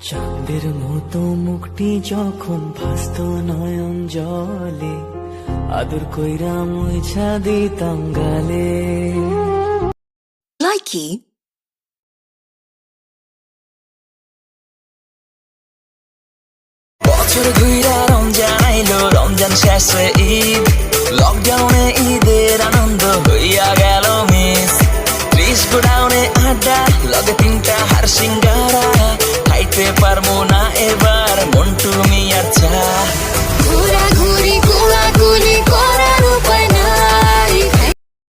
চাঁদের মতো মুখটি যখন ভাসত নয়ন জলে, আদর কইরা মুইছা দিতাম গালে। লাইকি বছর ঘুইরা রমজান আইলো, রমজান শেষে ঈদ, লকডাউনে ঈদের আনন্দ